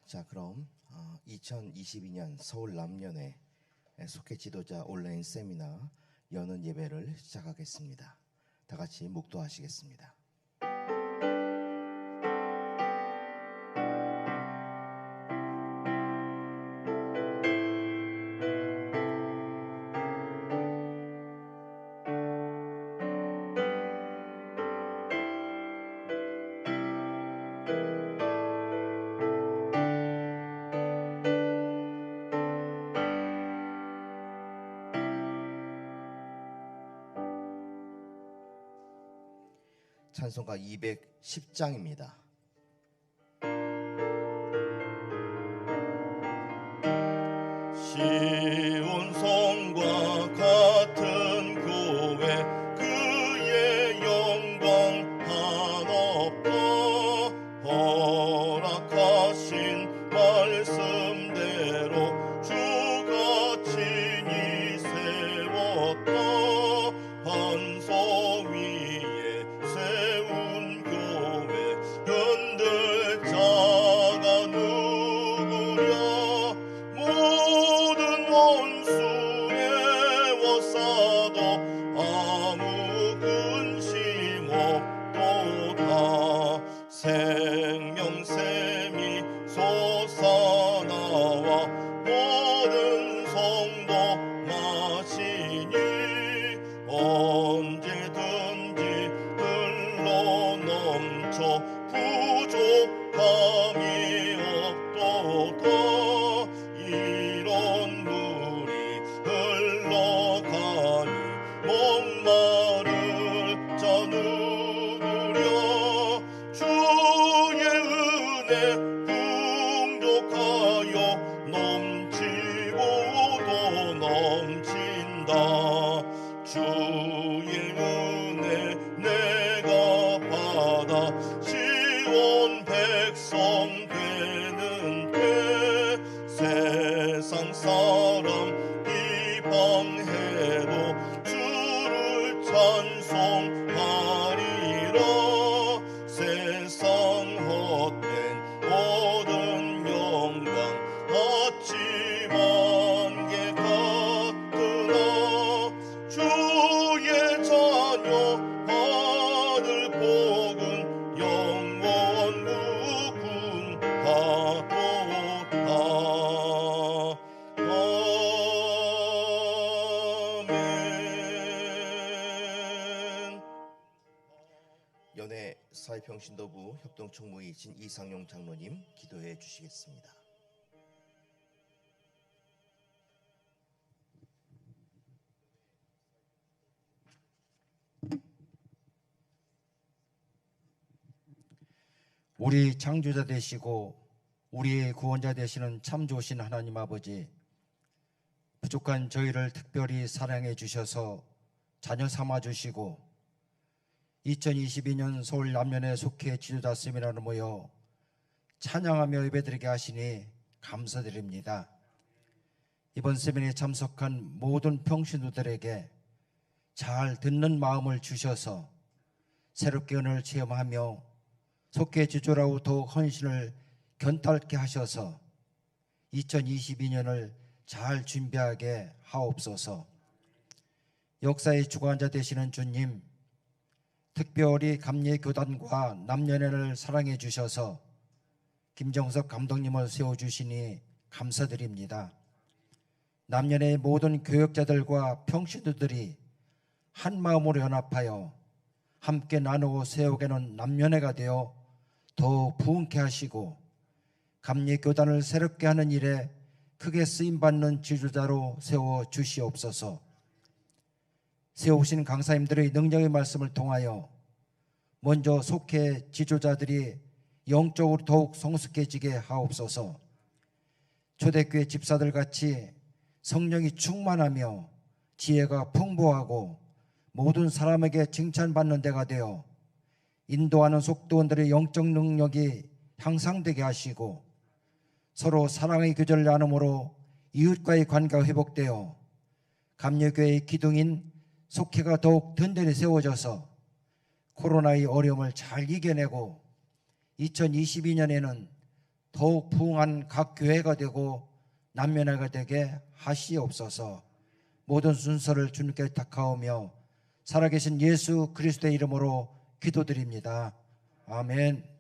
자, 그럼 2022년 서울 남연회 속회 지도자 온라인 세미나 여는 예배를 시작하겠습니다. 다 같이 묵도하시겠습니다. 찬송가 210장입니다. 시온 성과 같은 교회 그의 영광 한없다. 허락하신 말씀대로 주가 친히 세웠다. 반석 위에 세운 교회 흔들 자가 누구랴. 모든 원수에 워싸도 아무 근심 없도다. 생명샘이 솟아나와 모든 성도 마시니 언제든지 흘러넘쳐 부족함이 없도다. 이런 물이 흘러가니 목마를 자 누구랴. 주의 은혜 풍족하여 넘치고도 넘친다. 주의 은혜 내가 받아 시온 백성 되는 때 세상 사람 비방해도 주를 찬송하리라. 세상 헛된 모든 영광 아침 안개 같으나 주의 자녀 받을 복은 영원 무궁하도다. 아멘. 연회 사회평신도부 협동총무이신 이상용 장로님 기도해 주시겠습니다. 우리 창조자 되시고 우리의 구원자 되시는 참 좋으신 하나님 아버지, 부족한 저희를 특별히 사랑해 주셔서 자녀 삼아 주시고 2022년 서울 남연회 속회 지도자 세미나로 모여 찬양하며 예배드리게 하시니 감사드립니다. 이번 세미나에 참석한 모든 평신도들에게 잘 듣는 마음을 주셔서 새롭게 은혜를 체험하며 속회 지도자로 더욱 헌신을 견탈케 하셔서 2022년을 잘 준비하게 하옵소서. 역사의 주관자 되시는 주님, 특별히 감리교단과 남연회를 사랑해 주셔서 김정석 감독님을 세워주시니 감사드립니다. 남연회의 모든 교역자들과 평신도들이 한 마음으로 연합하여 함께 나누고 세우게는 남연회가 되어 더욱 부흥케 하시고 감리교단을 새롭게 하는 일에 크게 쓰임받는 지도자로 세워주시옵소서. 세우신 강사님들의 능력의 말씀을 통하여 먼저 속회 지도자들이 영적으로 더욱 성숙해지게 하옵소서. 초대교회 집사들같이 성령이 충만하며 지혜가 풍부하고 모든 사람에게 칭찬받는 데가 되어 인도하는 속도원들의 영적 능력이 향상되게 하시고 서로 사랑의 교제를 나눔으로 이웃과의 관계가 회복되어 감리교회의 기둥인 속회가 더욱 든든히 세워져서 코로나의 어려움을 잘 이겨내고 2022년에는 더욱 부흥한 각 교회가 되고 남매나가 되게 하시옵소서. 모든 순서를 주님께 탁하오며 살아계신 예수 그리스도의 이름으로 기도드립니다. 아멘.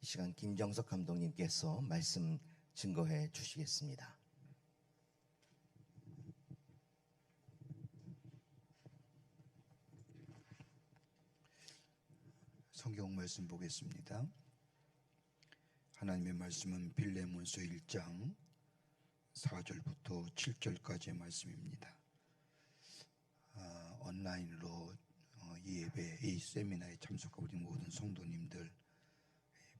이 시간 김정석 감독님께서 말씀 증거해 주시겠습니다. 성경 말씀 보겠습니다. 하나님의 말씀은 빌레몬서 1장 4절부터 7절까지의 말씀입니다. 온라인으로 이 예배, 이 세미나에 참석하고 있는 모든 성도님들,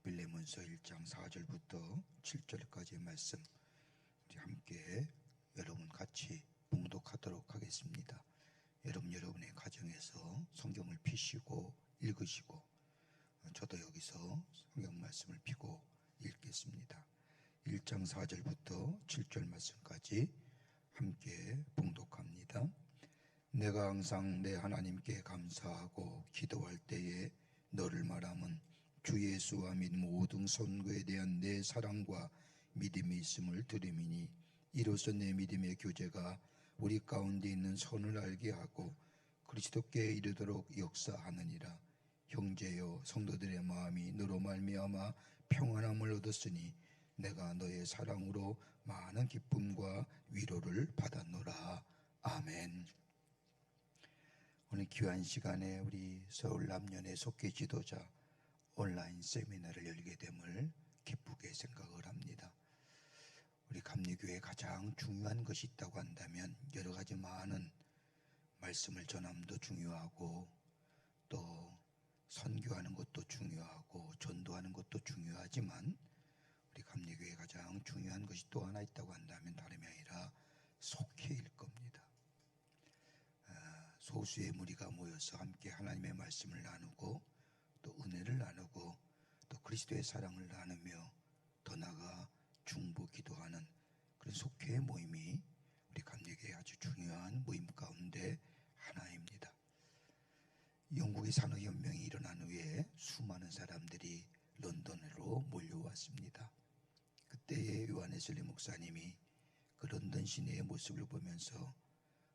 빌레몬서 1장 4절부터 7절까지의 말씀 우리 함께 여러분 같이 봉독하도록 하겠습니다. 여러분의 가정에서 성경을 피시고 읽으시고, 저도 여기서 성경 말씀을 피고 읽겠습니다. 1장 4절부터 7절 말씀까지 함께 봉독합니다. 내가 항상 내 하나님께 감사하고 기도할 때에 너를 말함은 주 예수와 및 모든 선교에 대한 내 사랑과 믿음이 있음을 들음이니, 이로써 내 믿음의 교제가 우리 가운데 있는 선을 알게 하고 그리스도께 이르도록 역사하느니라. 형제여, 성도들의 마음이 너로 말미암아 평안함을 얻었으니 내가 너의 사랑으로 많은 기쁨과 위로를 받았노라. 아멘. 오늘 귀한 시간에 우리 서울 남년의 속회 지도자 온라인 세미나를 열게 됨을 기쁘게 생각을 합니다. 우리 감리교회에 가장 중요한 것이 있다고 한다면 여러 가지 많은 말씀을 전함도 중요하고, 또 선교하는 것도 중요하고, 전도하는 것도 중요하지만 우리 감리교회에 가장 중요한 것이 또 하나 있다고 한다면 다름이 아니라 속회일 겁니다. 소수의 무리가 모여서 함께 하나님의 말씀을 나누고, 또 은혜를 나누고, 또 그리스도의 사랑을 나누며 더 나아가 중보 기도하는 그런 속회의 모임이 우리 감리교회의 아주 중요한 모임 가운데 하나입니다. 영국의 산업혁명이 일어난 후에 수많은 사람들이 런던으로 몰려왔습니다. 그때의 요한 웨슬리 목사님이 그 런던 시내의 모습을 보면서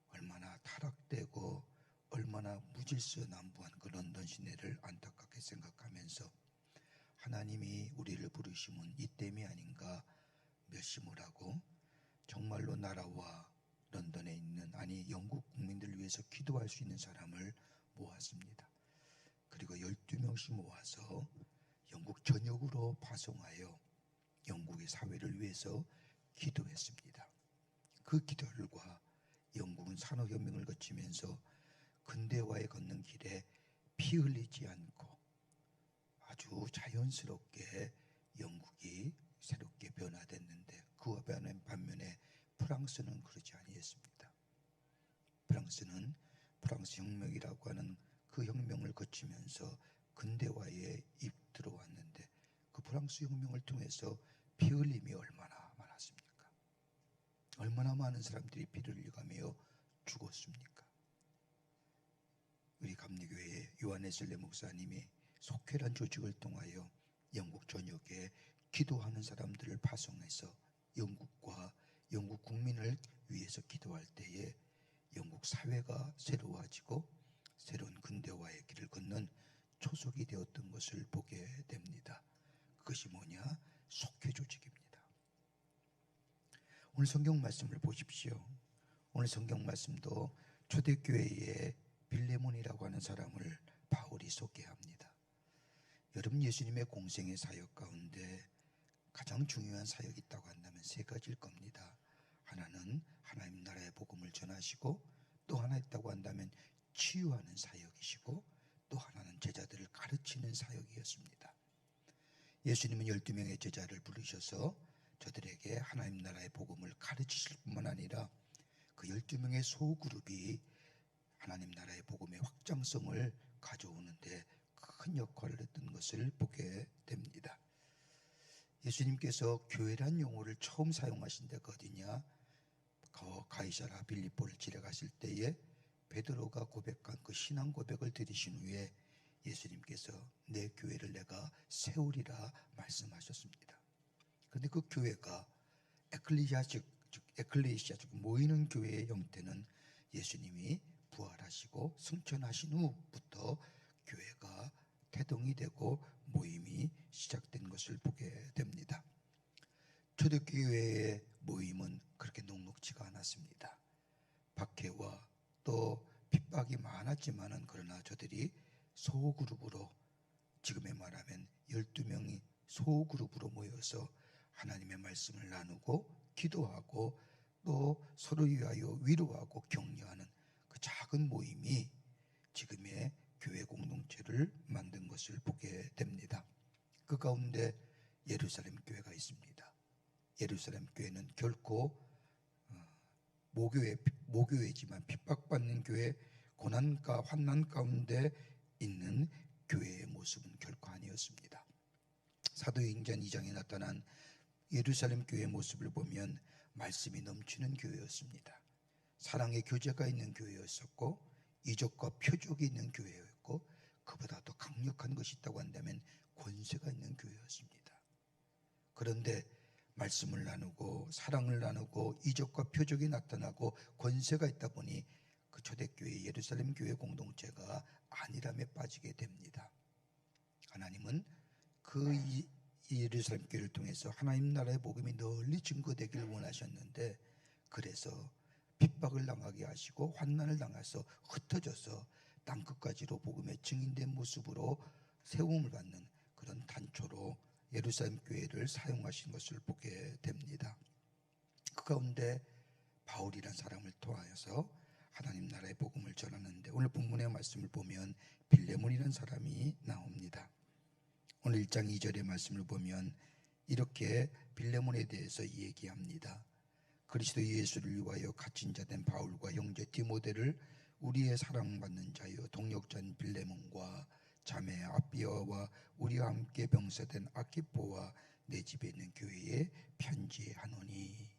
얼마나 타락되고 얼마나 무질서남부한 그 런던 시내를 안타깝게 생각하면서 하나님이 우리를 부르심은 이때이 아닌가 멸심을 하고, 정말로 나라와 런던에 있는, 아니 영국 국민들을 위해서 기도할 수 있는 사람을 모았습니다. 그리고 12명씩 모아서 영국 전역으로 파송하여 영국의 사회를 위해서 기도했습니다. 그 기도 결과 영국은 산업혁명을 거치면서 근대화에 걷는 길에 피 흘리지 않고 아주 자연스럽게 영국이 새롭게 변화됐는데, 그와 반면에 프랑스는 그러지 아니했습니다. 프랑스는 프랑스 혁명이라고 하는 그 혁명을 거치면서 근대화에 들어왔는데, 그 프랑스 혁명을 통해서 피 흘림이 얼마나 많았습니까? 얼마나 많은 사람들이 피를 흘려가며 죽었습니까? 우리 감리교회의 요한 웨슬리 목사님이 속회란 조직을 통하여 영국 전역에 기도하는 사람들을 파송해서 영국과 영국 국민을 위해서 기도할 때에 영국 사회가 새로워지고 새로운 근대화의 길을 걷는 초석이 되었던 것을 보게 됩니다. 그것이 뭐냐? 속회 조직입니다. 오늘 성경 말씀을 보십시오. 오늘 성경 말씀도 초대교회의 빌레몬이라고 하는 사람을 바울이 소개합니다. 여러분, 예수님의 공생의 사역 가운데 가장 중요한 사역이 있다고 한다면 세 가지일 겁니다. 하나는 하나님 나라의 복음을 전하시고, 또 하나 있다고 한다면 치유하는 사역이시고, 또 하나는 제자들을 가르치는 사역이었습니다. 예수님은 12명의 제자를 부르셔서 저들에게 하나님 나라의 복음을 가르치실 뿐만 아니라 그 그 12명의 소그룹이 하나님 나라의 복음의 확장성을 가져오는데 큰 역할을 했던 것을 보게 됩니다. 예수님께서 교회란 용어를 처음 사용하신 데가 어디냐? 가이사라 빌립보를 지나가실 때에 베드로가 고백한 그 신앙 고백을 들으신 후에 예수님께서 내 교회를 내가 세우리라 말씀하셨습니다. 그런데 그 교회가 에클레시아 즉 모이는 교회의 형태는 예수님이 부활하시고 승천하신 후부터 교회가 태동이 되고 모임이 시작된 것을 보게 됩니다. 초대교회의 모임은 그렇게 녹록지가 않았습니다. 박해와 또 핍박이 많았지만은 그러나 저들이 소그룹으로, 지금의 말하면 12명이 소그룹으로 모여서 하나님의 말씀을 나누고 기도하고 또 서로 위하여 위로하고 격려하는 그 작은 모임이 지금의 교회 공동체를 만든 것을 보게 됩니다. 그 가운데 예루살렘 교회가 있습니다. 예루살렘 교회는 결코 모교회지만 핍박받는 교회, 고난과 환난 가운데 있는 교회의 모습은 결코 아니었습니다. 사도행전 2장에 나타난 예루살렘 교회의 모습을 보면 말씀이 넘치는 교회였습니다. 사랑의 교제가 있는 교회였었고 이적과 표적이 있는 교회였고 그보다 더 강력한 것이 있다고 한다면 권세가 있는 교회였습니다. 그런데 말씀을 나누고 사랑을 나누고 이적과 표적이 나타나고 권세가 있다 보니 그 초대교회 예루살렘 교회 공동체가 안일함에 빠지게 됩니다. 하나님은 그 예루살렘 교회를 통해서 하나님 나라의 복음이 널리 증거되기를 원하셨는데 그래서 핍박을 당하게 하시고 환난을 당해서 흩어져서 땅끝까지로 복음의 증인된 모습으로 세움을 받는 그런 단초로 예루살렘 교회를 사용하신 것을 보게 됩니다. 그 가운데 바울이란 사람을 통하여서 하나님 나라의 복음을 전하는데 오늘 본문의 말씀을 보면 빌레몬이라는 사람이 나옵니다. 오늘 1장 2절의 말씀을 보면 이렇게 빌레몬에 대해서 얘기합니다. 그리스도 예수를 위하여 갇힌 자 된 바울과 형제 디모데를 우리의 사랑받는 자여 동역자인 빌레몬과 자매 아비아와 우리와 함께 병사된 아키포와 내 집에 있는 교회에 편지하노니.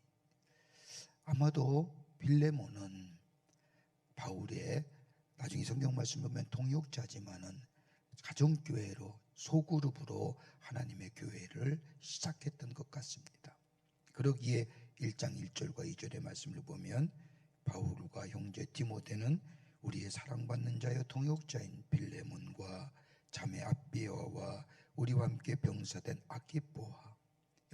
아마도 빌레몬은 바울의 나중에 성경 말씀 보면 동역자지만은 가정교회로 소그룹으로 하나님의 교회를 시작했던 것 같습니다. 그러기에 1장 1절과 2절의 말씀을 보면 바울과 형제 디모데는 우리의 사랑받는 자여 동역자인 빌레몬과 자매 아비아와 우리와 함께 병사된 아키포와,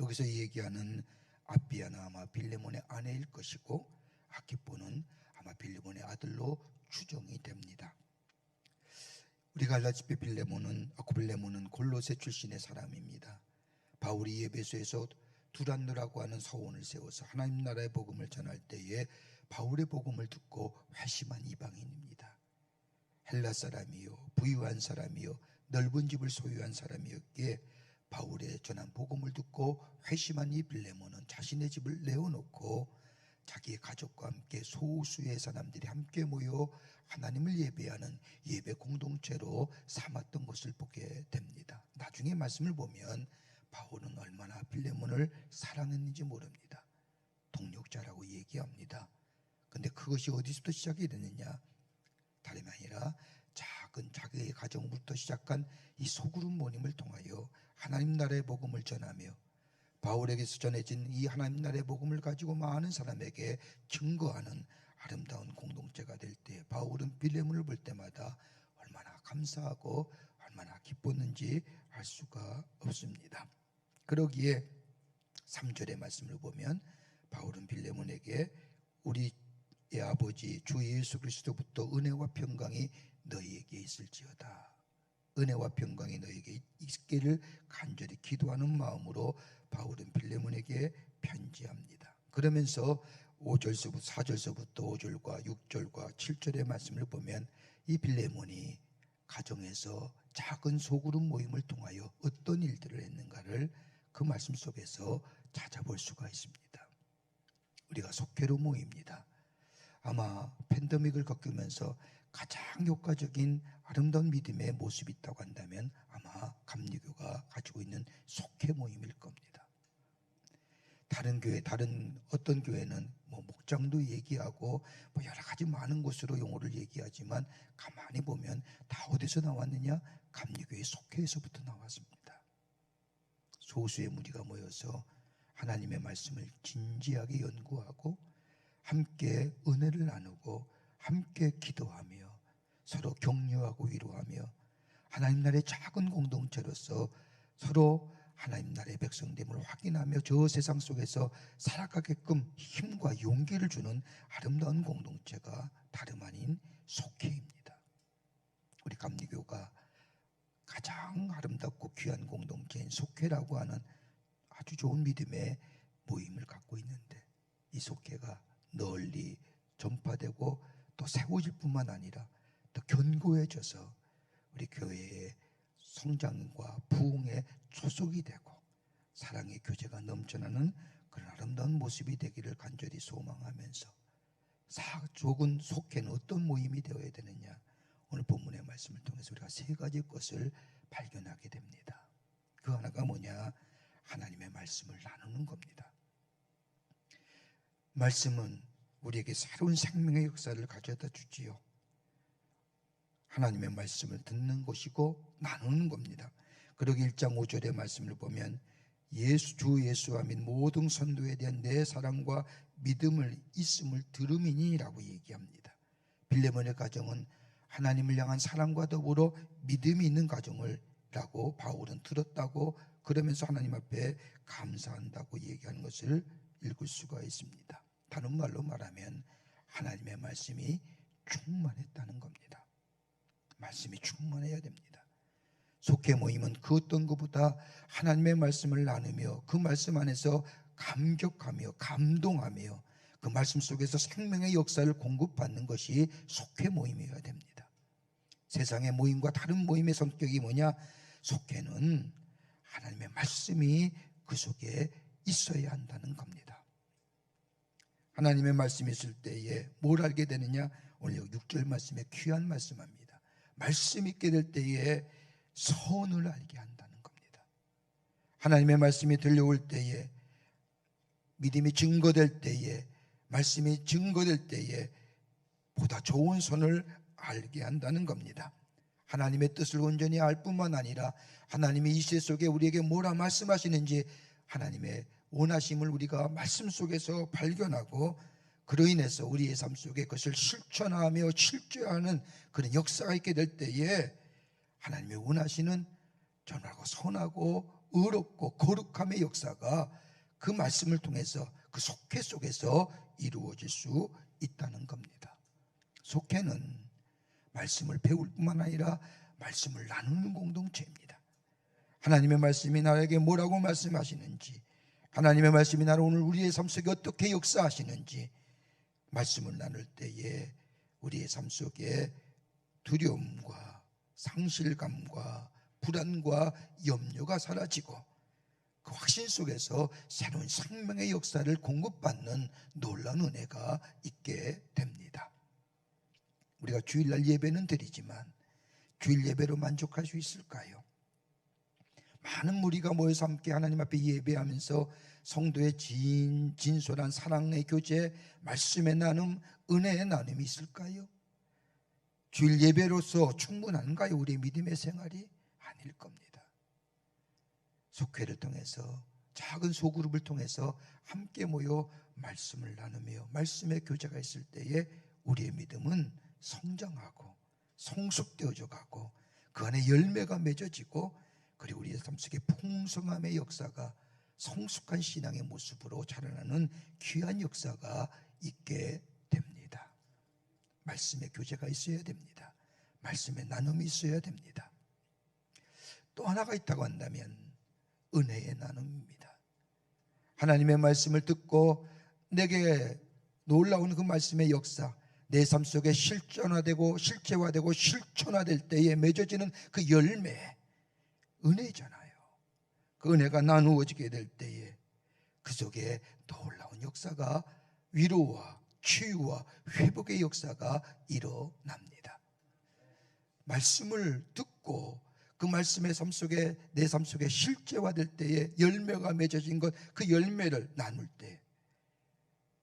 여기서 얘기하는 아비아는 아마 빌레몬의 아내일 것이고 아키포는 아마 빌레몬의 아들로 추정이 됩니다. 우리가 알다시피 빌레몬은 골로새 출신의 사람입니다. 바울이 에베소에서 두란노라고 하는 서원을 세워서 하나님 나라의 복음을 전할 때에 바울의 복음을 듣고 회심한 이방인입니다. 헬라 사람이요 부유한 사람이요 넓은 집을 소유한 사람이었기에 바울의 전한 복음을 듣고 회심한 이 빌레몬은 자신의 집을 내어놓고 자기의 가족과 함께 소수의 사람들이 함께 모여 하나님을 예배하는 예배 공동체로 삼았던 것을 보게 됩니다. 나중에 말씀을 보면 바울은 얼마나 빌레몬을 사랑했는지 모릅니다. 동역자라고 얘기합니다. 근데 그것이 어디서부터 시작이 되느냐? 다름이 아니라 작은 자기의 가정부터 시작한 이 소그룹 모임을 통하여 하나님 나라의 복음을 전하며 바울에게서 전해진 이 하나님 나라의 복음을 가지고 많은 사람에게 증거하는 아름다운 공동체가 될 때 바울은 빌레몬을 볼 때마다 얼마나 감사하고 얼마나 기뻤는지 알 수가 없습니다. 그러기에 3절의 말씀을 보면 바울은 빌레몬에게 우리의 아버지 주 예수 그리스도부터 은혜와 평강이 너희에게 있을지어다. 은혜와 평강이 너희에게 있기를 간절히 기도하는 마음으로 바울은 빌레몬에게 편지합니다. 그러면서 4절서부터 5절과 6절과 7절의 말씀을 보면 이 빌레몬이 가정에서 작은 소그룹 모임을 통하여 어떤 일들을 했는가를 그 말씀 속에서 찾아볼 수가 있습니다. 우리가 속회로 모입니다. 아마 팬데믹을 겪으면서 가장 효과적인 아름다운 믿음의 모습이 있다고 한다면 아마 감리교가 가지고 있는 속회 모임일 겁니다. 다른 교회, 다른 어떤 교회는 뭐 목장도 얘기하고 뭐 여러 가지 많은 곳으로 용어를 얘기하지만 가만히 보면 다 어디서 나왔느냐? 감리교의 속회에서부터 나왔습니다. 소수의 무리가 모여서 하나님의 말씀을 진지하게 연구하고 함께 은혜를 나누고 함께 기도하며 서로 격려하고 위로하며 하나님 나라의 작은 공동체로서 서로 하나님 나라의 백성됨을 확인하며 저 세상 속에서 살아가게끔 힘과 용기를 주는 아름다운 공동체가 다름 아닌 속회입니다. 우리 감리교가 가장 아름답고 귀한 공동체인 속회라고 하는 아주 좋은 믿음의 모임을 갖고 있는데, 이 속회가 널리 전파되고 또 세워질 뿐만 아니라 더 견고해져서 우리 교회의 성장과 부흥의 초석이 되고 사랑의 교제가 넘쳐나는 그런 아름다운 모습이 되기를 간절히 소망하면서, 좋은 속회는 어떤 모임이 되어야 되느냐, 오늘 본문의 말씀을 통해서 우리가 세 가지 것을 발견하게 됩니다. 그 하나가 뭐냐? 하나님의 말씀을 나누는 겁니다. 말씀은 우리에게 새로운 생명의 역사를 가져다 주지요. 하나님의 말씀을 듣는 것이고 나누는 겁니다. 그러기 1장 5절의 말씀을 보면 주 예수와 및 모든 선도에 대한 내 사랑과 믿음을 있음을 들음이니라고 얘기합니다. 빌레몬의 가정은 하나님을 향한 사랑과 더불어 믿음이 있는 가정을라고 바울은 들었다고, 그러면서 하나님 앞에 감사한다고 얘기하는 것을 읽을 수가 있습니다. 다른 말로 말하면 하나님의 말씀이 충만했다는 겁니다. 말씀이 충만해야 됩니다. 속회 모임은 그 어떤 것보다 하나님의 말씀을 나누며 그 말씀 안에서 감격하며 감동하며 그 말씀 속에서 생명의 역사를 공급받는 것이 속회 모임이어야 됩니다. 세상의 모임과 다른 모임의 성격이 뭐냐? 속회는 하나님의 말씀이 그 속에 있어야 한다는 겁니다. 하나님의 말씀이 있을 때에 뭘 알게 되느냐? 오늘 6절 말씀에 귀한 말씀합니다. 말씀 있게 될 때에 선을 알게 한다는 겁니다. 하나님의 말씀이 들려올 때에, 믿음이 증거될 때에, 말씀이 증거될 때에 보다 좋은 선을 알게 한다는 겁니다. 하나님의 뜻을 온전히 알 뿐만 아니라 하나님이 이 시대 속에 우리에게 뭐라 말씀하시는지 하나님의 원하심을 우리가 말씀 속에서 발견하고, 그로 인해서 우리의 삶 속에 그것을 실천하며 실제하는 그런 역사가 있게 될 때에 하나님의 원하시는 전하고 선하고 의롭고 거룩함의 역사가 그 말씀을 통해서 그 속회 속에서 이루어질 수 있다는 겁니다. 속회는 말씀을 배울 뿐만 아니라 말씀을 나누는 공동체입니다. 하나님의 말씀이 나에게 뭐라고 말씀하시는지, 하나님의 말씀이 나를 오늘 우리의 삶 속에 어떻게 역사하시는지 말씀을 나눌 때에 우리의 삶 속에 두려움과 상실감과 불안과 염려가 사라지고 그 확신 속에서 새로운 생명의 역사를 공급받는 놀라운 은혜가 있게 됩니다. 우리가 주일날 예배는 드리지만 주일 예배로 만족할 수 있을까요? 많은 무리가 모여서 함께 하나님 앞에 예배하면서 성도의 진솔한 사랑의 교제, 말씀의 나눔, 은혜의 나눔이 있을까요? 주일 예배로서 충분한가요? 우리의 믿음의 생활이? 아닐 겁니다. 속회를 통해서, 작은 소그룹을 통해서 함께 모여 말씀을 나누며 말씀의 교제가 있을 때에 우리의 믿음은 성장하고 성숙되어져 가고 그 안에 열매가 맺어지고, 그리고 우리의 삶 속에 풍성함의 역사가 성숙한 신앙의 모습으로 자라나는 귀한 역사가 있게 됩니다. 말씀의 교제가 있어야 됩니다. 말씀의 나눔이 있어야 됩니다. 또 하나가 있다고 한다면 은혜의 나눔입니다. 하나님의 말씀을 듣고 내게 놀라운 그 말씀의 역사, 내 삶 속에 실존화되고 실체화되고 실천화될 때에 맺어지는 그 열매, 은혜잖아요. 그 은혜가 나누어지게 될 때에 그 속에 놀라운 역사가, 위로와 치유와 회복의 역사가 일어납니다. 말씀을 듣고 그 말씀의 삶 속에, 내 삶 속에 실제화될 때에 열매가 맺어진 것, 그 열매를 나눌 때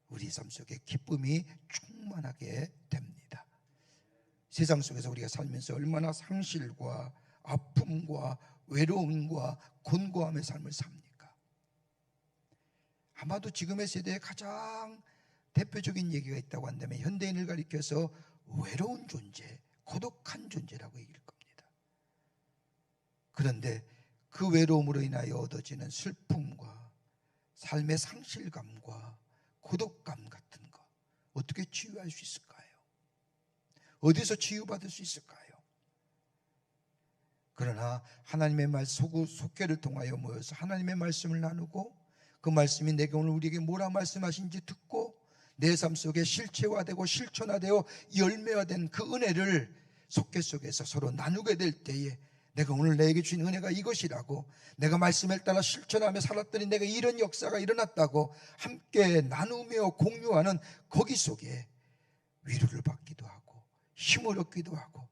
우리 삶 속에 기쁨이 충만하게 됩니다. 세상 속에서 우리가 살면서 얼마나 상실과 아픔과 외로움과 곤고함의 삶을 삽니까? 아마도 지금의 세대에 가장 대표적인 얘기가 있다고 한다면 현대인을 가리켜서 외로운 존재, 고독한 존재라고 얘기할 겁니다. 그런데 그 외로움으로 인하여 얻어지는 슬픔과 삶의 상실감과 고독감 같은 거 어떻게 치유할 수 있을까요? 어디서 치유받을 수 있을까요? 그러나 하나님의 속회를 통하여 모여서 하나님의 말씀을 나누고 그 말씀이 내게 오늘 우리에게 뭐라 말씀하신지 듣고 내 삶 속에 실체화되고 실천화되어 열매화된 그 은혜를 속회 속에서 서로 나누게 될 때에 내가 오늘 내게 주신 은혜가 이것이라고, 내가 말씀을 따라 실천하며 살았더니 내가 이런 역사가 일어났다고 함께 나누며 공유하는 거기 속에 위로를 받기도 하고 힘을 얻기도 하고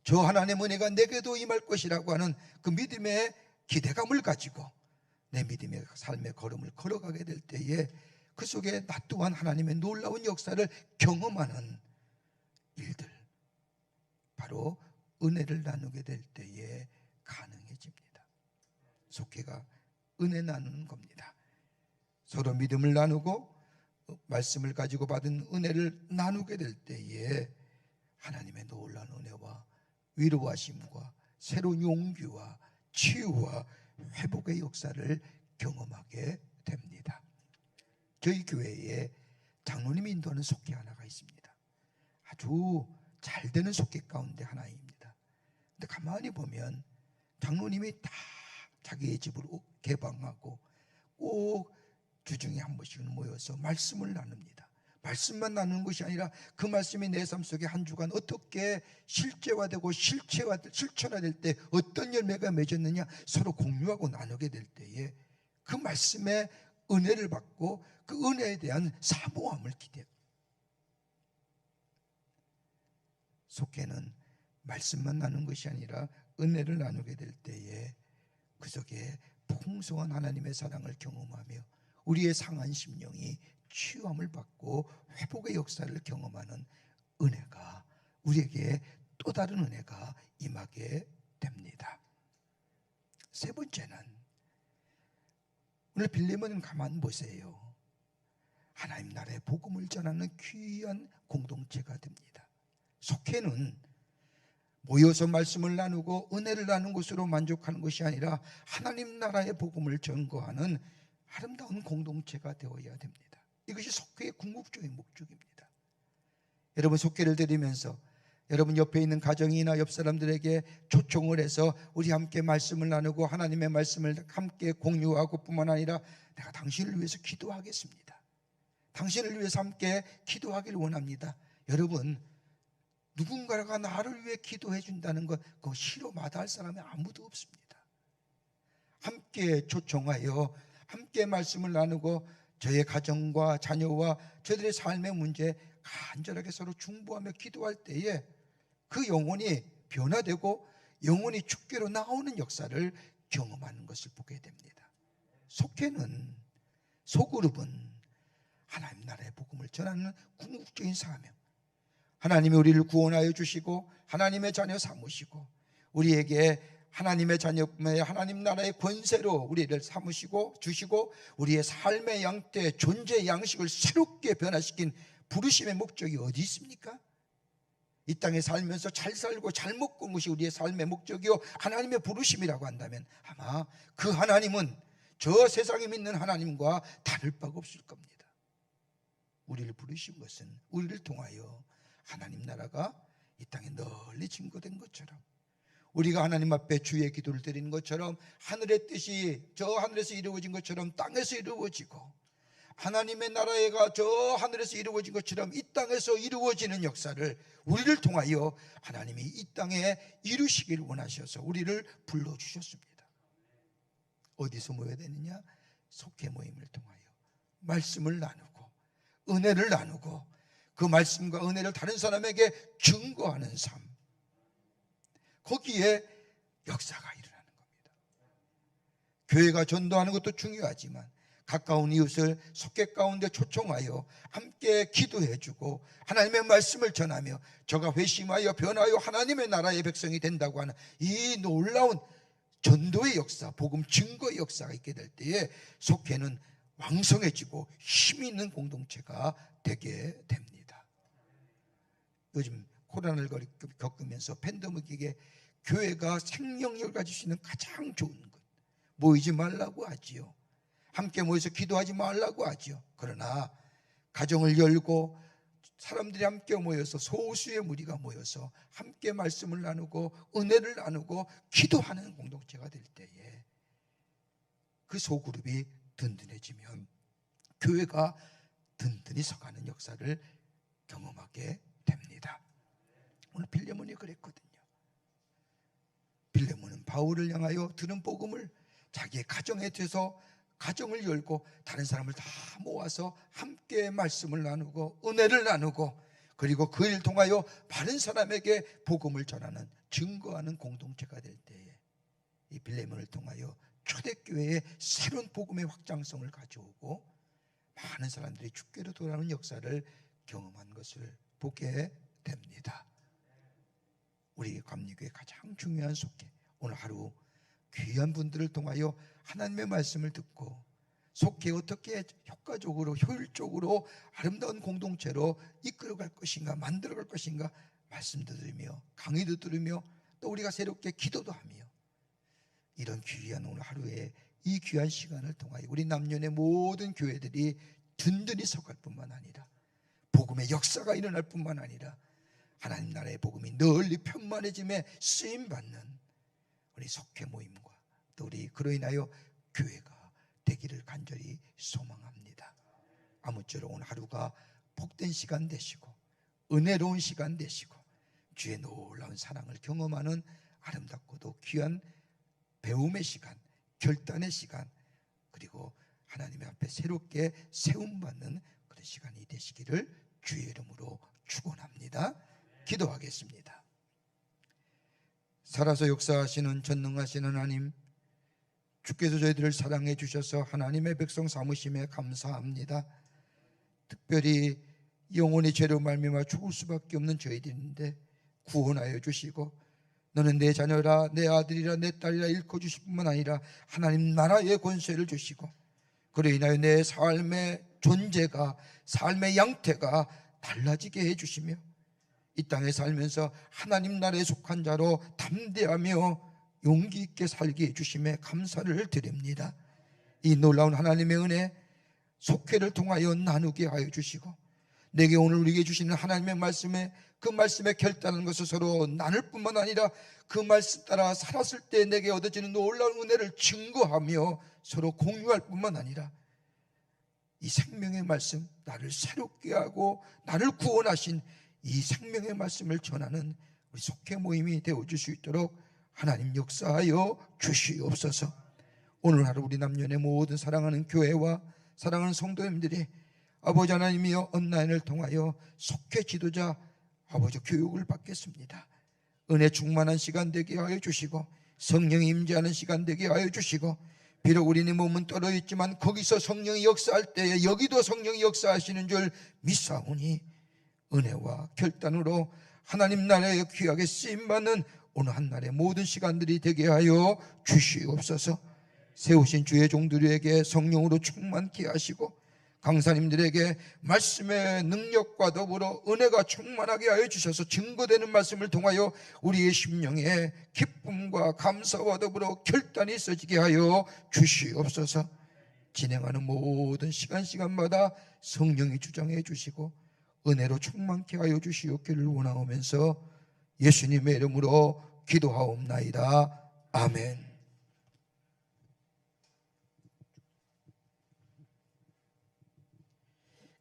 저 하나님의 은혜가 내게도 임할 것이라고 하는 그 믿음의 기대감을 가지고 내 믿음의 삶의 걸음을 걸어가게 될 때에 그 속에 나 또한 하나님의 놀라운 역사를 경험하는 일들, 바로 은혜를 나누게 될 때에 가능해집니다. 속회가 은혜 나누는 겁니다. 서로 믿음을 나누고 말씀을 가지고 받은 은혜를 나누게 될 때에 하나님의 놀라운 은혜와 위로하심과 새로운 용기와 치유와 회복의 역사를 경험하게 됩니다. 저희 교회에 장로님이 인도하는 속회 하나가 있습니다. 아주 잘 되는 속회 가운데 하나입니다. 근데 가만히 보면 장로님이 다 자기의 집으로 개방하고 꼭 주중에 한 번씩은 모여서 말씀을 나눕니다. 말씀만 나누는 것이 아니라 그 말씀이 내 삶 속에 한 주간 어떻게 실제화되고 실천화될 때 어떤 열매가 맺었느냐 서로 공유하고 나누게 될 때에 그 말씀의 은혜를 받고 그 은혜에 대한 사모함을 기대합니다. 속회는 말씀만 나누는 것이 아니라 은혜를 나누게 될 때에 그 속에 풍성한 하나님의 사랑을 경험하며 우리의 상한 심령이 치유함을 받고 회복의 역사를 경험하는 은혜가, 우리에게 또 다른 은혜가 임하게 됩니다. 세 번째는, 오늘 빌레몬은 가만 보세요. 하나님 나라의 복음을 전하는 귀한 공동체가 됩니다. 속회는 모여서 말씀을 나누고 은혜를 나누는 것으로 만족하는 것이 아니라 하나님 나라의 복음을 전거하는 아름다운 공동체가 되어야 됩니다. 이것이 속회의 궁극적인 목적입니다. 여러분, 속회를 드리면서 여러분 옆에 있는 가정이나 옆 사람들에게 초청을 해서 우리 함께 말씀을 나누고 하나님의 말씀을 함께 공유하고 뿐만 아니라 내가 당신을 위해서 기도하겠습니다, 당신을 위해서 함께 기도하기를 원합니다. 여러분, 누군가가 나를 위해 기도해 준다는 것, 그거 싫어 마다할 사람이 아무도 없습니다. 함께 초청하여 함께 말씀을 나누고 저의 가정과 자녀와 저들의 삶의 문제 간절하게 서로 중보하며 기도할 때에 그 영혼이 변화되고 영혼이 주께로 나오는 역사를 경험하는 것을 보게 됩니다. 속회는, 소그룹은 하나님 나라의 복음을 전하는 궁극적인 사명, 하나님이 우리를 구원하여 주시고 하나님의 자녀 삼으시고 우리에게 하나님의 자녀의 하나님 나라의 권세로 우리를 삼으시고 주시고 우리의 삶의 양태, 존재의 양식을 새롭게 변화시킨 부르심의 목적이 어디 있습니까? 이 땅에 살면서 잘 살고 잘 먹고 것이 우리의 삶의 목적이요 하나님의 부르심이라고 한다면 아마 그 하나님은 저 세상에 믿는 하나님과 다를 바가 없을 겁니다. 우리를 부르신 것은 우리를 통하여 하나님 나라가 이 땅에 널리 증거된 것처럼, 우리가 하나님 앞에 주의 기도를 드리는 것처럼 하늘의 뜻이 저 하늘에서 이루어진 것처럼 땅에서 이루어지고, 하나님의 나라가 저 하늘에서 이루어진 것처럼 이 땅에서 이루어지는 역사를 우리를 통하여 하나님이 이 땅에 이루시길 원하셔서 우리를 불러주셨습니다. 어디서 모여야 되느냐? 속회 모임을 통하여 말씀을 나누고 은혜를 나누고 그 말씀과 은혜를 다른 사람에게 증거하는 삶, 거기에 역사가 일어나는 겁니다. 교회가 전도하는 것도 중요하지만 가까운 이웃을 속죄 가운데 초청하여 함께 기도해주고 하나님의 말씀을 전하며 저가 회심하여 변하여 하나님의 나라의 백성이 된다고 하는 이 놀라운 전도의 역사, 복음 증거의 역사가 있게 될 때에 속회는 왕성해지고 힘이 있는 공동체가 되게 됩니다. 요즘 코로나를 겪으면서 팬데믹에 교회가 생명력을 가질 수 있는 가장 좋은 것, 모이지 말라고 하지요. 함께 모여서 기도하지 말라고 하지요. 그러나 가정을 열고 사람들이 함께 모여서, 소수의 무리가 모여서 함께 말씀을 나누고 은혜를 나누고 기도하는 공동체가 될 때에 그 소그룹이 든든해지면 교회가 든든히 서가는 역사를 경험하게 됩니다. 오늘 빌레몬이 그랬거든요. 빌레몬은 바울을 향하여 들은 복음을 자기의 가정에 대해서 가정을 열고 다른 사람을 다 모아서 함께 말씀을 나누고 은혜를 나누고 그리고 그 일을 통하여 바른 사람에게 복음을 전하는, 증거하는 공동체가 될 때에 이 빌레몬을 통하여 초대교회의 새로운 복음의 확장성을 가져오고 많은 사람들이 주께로 돌아오는 역사를 경험한 것을 보게 됩니다. 우리 감리교의 가장 중요한 속회, 오늘 하루 귀한 분들을 통하여 하나님의 말씀을 듣고 속해 어떻게 효과적으로 효율적으로 아름다운 공동체로 이끌어갈 것인가, 만들어갈 것인가 말씀도 들으며 강의도 들으며 또 우리가 새롭게 기도도 하며 이런 귀한 오늘 하루에 이 귀한 시간을 통하여 우리 남녀의 모든 교회들이 든든히 서갈 뿐만 아니라 복음의 역사가 일어날 뿐만 아니라 하나님 나라의 복음이 널리 편만해짐에 쓰임받는 우리 속회 모임과 또 우리 그로 인하여 교회가 되기를 간절히 소망합니다. 아무쪼록 오늘 하루가 복된 시간 되시고 은혜로운 시간 되시고 주의 놀라운 사랑을 경험하는 아름답고도 귀한 배움의 시간, 결단의 시간, 그리고 하나님의 앞에 새롭게 세움받는 그런 시간이 되시기를 주의 이름으로 축원합니다. 기도하겠습니다. 살아서 역사하시는 전능하신 하나님, 주께서 저희들을 사랑해 주셔서 하나님의 백성 삼으심에 감사합니다. 특별히 영혼의 죄로 말미암아 죽을 수밖에 없는 저희들인데 구원하여 주시고 너는 내 자녀라, 내 아들이라, 내 딸이라 일컬어 주실 뿐만 아니라 하나님 나라의 권세를 주시고 그로 인하여 내 삶의 존재가, 삶의 양태가 달라지게 해주시며 이 땅에 살면서 하나님 나라에 속한 자로 담대하며 용기 있게 살게 해주심에 감사를 드립니다. 이 놀라운 하나님의 은혜 속회를 통하여 나누게 하여 주시고 내게 오늘 우리에게 주시는 하나님의 말씀에 그 말씀에 결단하는 것을 서로 나눌 뿐만 아니라 그 말씀 따라 살았을 때 내게 얻어지는 놀라운 은혜를 증거하며 서로 공유할 뿐만 아니라 이 생명의 말씀, 나를 새롭게 하고 나를 구원하신 이 생명의 말씀을 전하는 우리 속회 모임이 되어줄 수 있도록 하나님 역사하여 주시옵소서. 오늘 하루 우리 남녀의 모든 사랑하는 교회와 사랑하는 성도님들이 아버지 하나님이여 온라인을 통하여 속회 지도자 아버지 교육을 받겠습니다. 은혜 충만한 시간 되게 하여 주시고 성령이 임재하는 시간 되게 하여 주시고 비록 우리는 몸은 떨어 있지만 거기서 성령이 역사할 때에 여기도 성령이 역사하시는 줄 믿사오니 은혜와 결단으로 하나님 나라에 귀하게 쓰임받는 오늘 한날의 모든 시간들이 되게 하여 주시옵소서. 세우신 주의 종들에게 성령으로 충만케 하시고 강사님들에게 말씀의 능력과 더불어 은혜가 충만하게 하여 주셔서 증거되는 말씀을 통하여 우리의 심령에 기쁨과 감사와 더불어 결단이 있어지게 하여 주시옵소서. 진행하는 모든 시간마다 성령이 주장해 주시고 은혜로 충만케 하여 주시옵기를 원하오면서 예수님의 이름으로 기도하옵나이다. 아멘.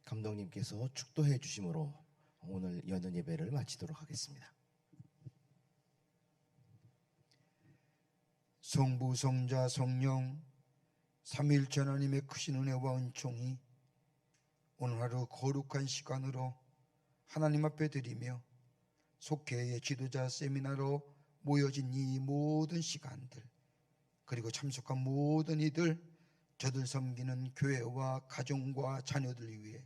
감독님께서 축도해 주심으로 오늘 연은 예배를 마치도록 하겠습니다. 성부, 성자, 성령 삼위일체 하나님의 크신 은혜와 은총이 오늘 하루 거룩한 시간으로 하나님 앞에 드리며 속회의 지도자 세미나로 모여진 이 모든 시간들, 그리고 참석한 모든 이들, 저들 섬기는 교회와 가정과 자녀들 위해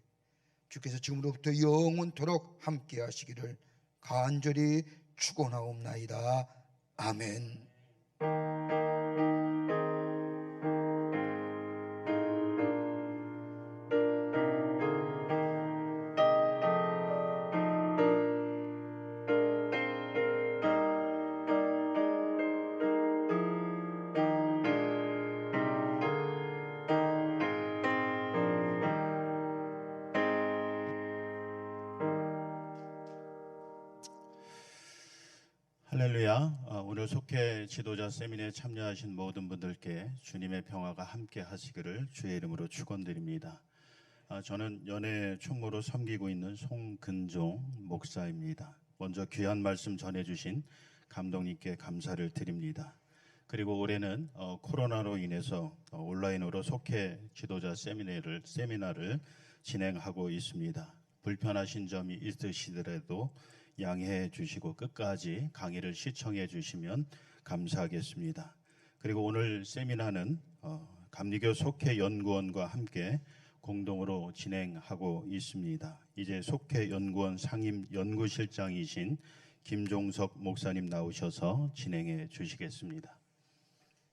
주께서 지금으로부터 영원토록 함께 하시기를 간절히 축원하옵나이다. 아멘. 할렐루야. 오늘 속회 지도자 세미나에 참여하신 모든 분들께 주님의 평화가 함께 하시기를 주의 이름으로 축원드립니다. 저는 연애 총무로 섬기고 있는 송근종 목사입니다. 먼저 귀한 말씀 전해주신 감독님께 감사를 드립니다. 그리고 올해는 코로나로 인해서 온라인으로 속회 지도자 세미나를 진행하고 있습니다. 불편하신 점이 있으시더라도 양해해 주시고 끝까지 강의를 시청해 주시면 감사하겠습니다. 그리고 오늘 세미나는 감리교 속회연구원과 함께 공동으로 진행하고 있습니다. 이제 속회연구원 상임 연구실장이신 김종석 목사님 나오셔서 진행해 주시겠습니다.